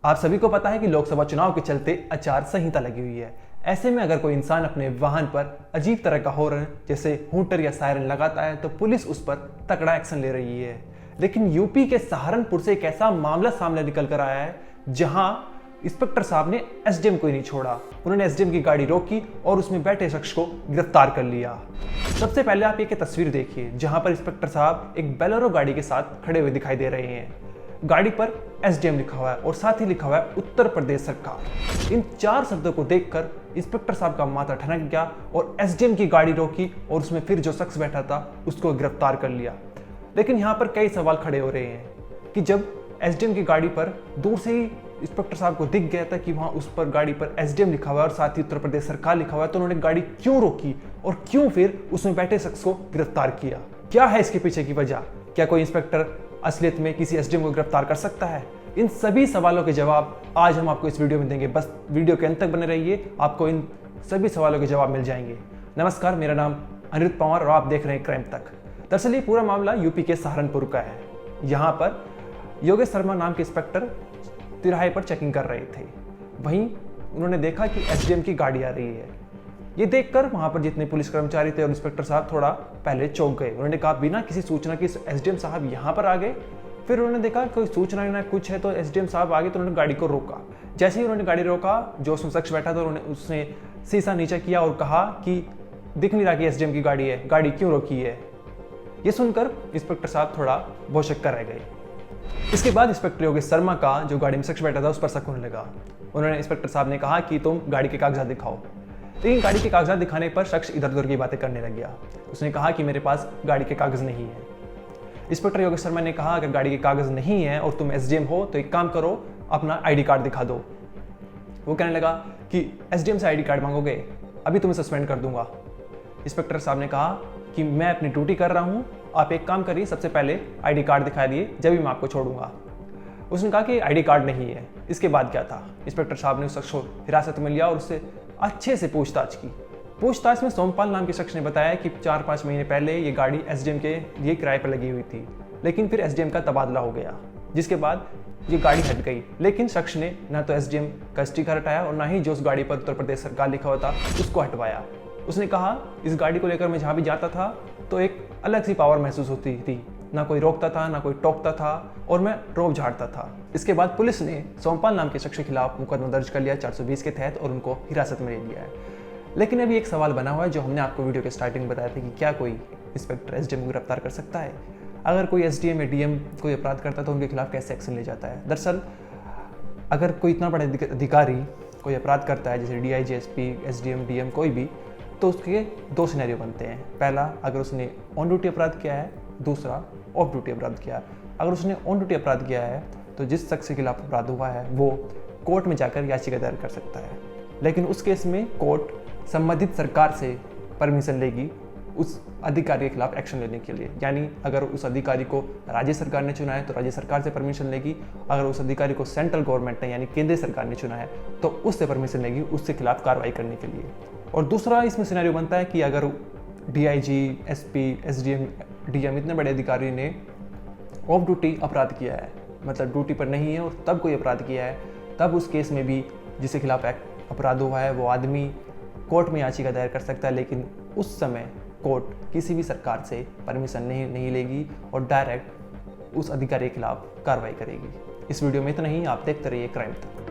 आप सभी को पता है कि लोकसभा चुनाव के चलते आचार संहिता लगी हुई है। ऐसे में अगर कोई इंसान अपने वाहन पर अजीब तरह का हॉर्न जैसे हूटर या सायरन लगाता है तो पुलिस उस पर तगड़ा एक्शन ले रही है। लेकिन यूपी के सहारनपुर से एक ऐसा मामला सामने निकल कर आया है जहां इंस्पेक्टर साहब ने एसडीएम को ही नहीं छोड़ा। उन्होंने एसडीएम की गाड़ी रोकी और उसमें बैठे शख्स को गिरफ्तार कर लिया। सबसे पहले आप एक तस्वीर देखिए जहां पर इंस्पेक्टर साहब एक बोलेरो गाड़ी के साथ खड़े हुए दिखाई दे रहे हैं। गाड़ी पर एसडीएम लिखा हुआ है और साथ ही लिखा हुआ है उत्तर प्रदेश सरकार। इन 4 शब्दों को देखकर इंस्पेक्टर साहब का माथा ठनक गया और एसडीएम की गाड़ी रोकी और उसमें फिर जो शख्स बैठा था उसको गिरफ्तार कर लिया। लेकिन यहाँ पर कई सवाल खड़े हो रहे हैं कि जब एसडीएम की गाड़ी पर दूर से ही इंस्पेक्टर साहब को दिख गया था कि वहाँ उस पर गाड़ी पर एसडीएम लिखा हुआ है और साथ ही उत्तर प्रदेश सरकार लिखा हुआ है, तो उन्होंने गाड़ी क्यों रोकी और क्यों फिर उसमें बैठे शख्स को गिरफ्तार किया? क्या है इसके पीछे की वजह? क्या कोई इंस्पेक्टर असलियत में किसी एसडीएम को गिरफ्तार कर सकता है? इन सभी सवालों के जवाब आज हम आपको इस वीडियो में देंगे। बस वीडियो के अंत तक बने रहिए, आपको इन सभी सवालों के जवाब मिल जाएंगे। नमस्कार, मेरा नाम अनिरुद्ध पंवार और आप देख रहे हैं क्राइम तक। दरअसल ये पूरा मामला यूपी के सहारनपुर का है। यहाँ पर योगेश शर्मा नाम के इंस्पेक्टर तिराहे पर चेकिंग कर रहे थे। वहीं उन्होंने देखा कि एसडीएम की गाड़ी आ रही है। ये देखकर वहां पर जितने पुलिस कर्मचारी थे और इंस्पेक्टर साहब थोड़ा पहले चौंक गए। उन्होंने कहा बिना किसी सूचना के एसडीएम साहब यहाँ पर आ गए। फिर उन्होंने देखा कोई सूचना ना कुछ है तो एसडीएम साहब आगे, तो उन्होंने गाड़ी को रोका। जैसे ही उन्होंने गाड़ी रोका, जो उसमें शख्स बैठा था उसने शीशा नीचे किया और कहा कि दिख नहीं रहा कि एसडीएम की गाड़ी है, गाड़ी क्यों रोकी है? ये सुनकर इंस्पेक्टर साहब थोड़ा भौचक्का रह गए। इसके बाद इंस्पेक्टर योगेश शर्मा का जो गाड़ी में शख्स बैठा था उस पर शक होने लगा। उन्होंने इंस्पेक्टर साहब ने कहा कि तुम गाड़ी के कागजात दिखाओ। लेकिन गाड़ी के कागजात दिखाने पर शख्स इधर उधर की बातें करने लग गया। उसने कहा कि मेरे पास गाड़ी के कागज नहीं है। इंस्पेक्टर योगेश शर्मा ने कहा अगर गाड़ी के कागज नहीं है और तुम एसडीएम हो तो एक काम करो, अपना आईडी कार्ड दिखा दो। वो कहने लगा कि एसडीएम से आईडी कार्ड मांगोगे, अभी तुम्हें सस्पेंड कर दूंगा। इंस्पेक्टर साहब ने कहा कि मैं अपनी ड्यूटी कर रहा हूँ, आप एक काम करिए, सबसे पहले आईडी कार्ड दिखा दिए, जब भी मैं आपको छोड़ूंगा। उसने कहा कि आईडी कार्ड नहीं है। इसके बाद क्या था? इंस्पेक्टर साहब ने उस शख्स को हिरासत में लिया और उससे अच्छे से पूछताछ की। पूछताछ में सोमपाल नाम के शख्स ने बताया कि 4-5 महीने पहले ये गाड़ी एसडीएम के लिए किराए पर लगी हुई थी, लेकिन फिर एसडीएम का तबादला हो गया, जिसके बाद ये गाड़ी हट गई। लेकिन शख्स ने ना तो एसडीएम का स्टिकर हटाया और ना ही जो उस गाड़ी पर उत्तर प्रदेश सरकार लिखा हुआ था उसको हटवाया। उसने कहा इस गाड़ी को लेकर मैं जहाँ भी जाता था तो एक अलग सी पावर महसूस होती थी, ना कोई रोकता था ना कोई टोकता था और मैं रोब झाड़ता था। इसके बाद पुलिस ने सोमपाल नाम के शख्स के खिलाफ मुकदमा दर्ज कर लिया 420 के तहत और उनको हिरासत में ले लिया है। लेकिन अभी एक सवाल बना हुआ है जो हमने आपको वीडियो के स्टार्टिंग में बताया था कि क्या कोई इंस्पेक्टर एसडीएम को गिरफ्तार कर सकता है? अगर कोई एसडीएम या डीएम कोई अपराध करता है तो उनके खिलाफ कैसे एक्शन ले जाता है? दरअसल अगर कोई इतना बड़ा अधिकारी कोई अपराध करता है, जैसे डीआईजी, एसपी, एसडीएम, डीएम कोई भी, तो उसके 2 सिनेरियो बनते हैं। पहला, अगर उसने ऑन ड्यूटी अपराध किया है, दूसरा ऑफ ड्यूटी अपराध किया है। अगर उसने ऑन ड्यूटी अपराध किया है तो जिस शख्स के खिलाफ अपराध हुआ है वो कोर्ट में जाकर याचिका दायर कर सकता है। लेकिन उस केस में कोर्ट संबंधित सरकार से परमिशन लेगी उस अधिकारी के खिलाफ एक्शन लेने के लिए। यानी अगर उस अधिकारी को राज्य सरकार ने चुना है तो राज्य सरकार से परमिशन लेगी, अगर उस अधिकारी को सेंट्रल गवर्नमेंट ने यानी केंद्रीय सरकार ने चुना है तो उससे परमिशन लेगी उसके खिलाफ कार्रवाई करने के लिए। और दूसरा इसमें सिनेरियो बनता है कि अगर डीआईजी, एसपी, एसडीएम, डीएम इतने बड़े अधिकारी ने ऑफ ड्यूटी अपराध किया है, मतलब ड्यूटी पर नहीं है और तब कोई अपराध किया है, तब उस केस में भी जिसके खिलाफ अपराध हुआ है वो आदमी कोर्ट में याचिका दायर कर सकता है। लेकिन उस समय कोर्ट किसी भी सरकार से परमिशन नहीं लेगी और डायरेक्ट उस अधिकारी के खिलाफ कार्रवाई करेगी। इस वीडियो में इतना ही। आप देखते रहिए क्राइम तक।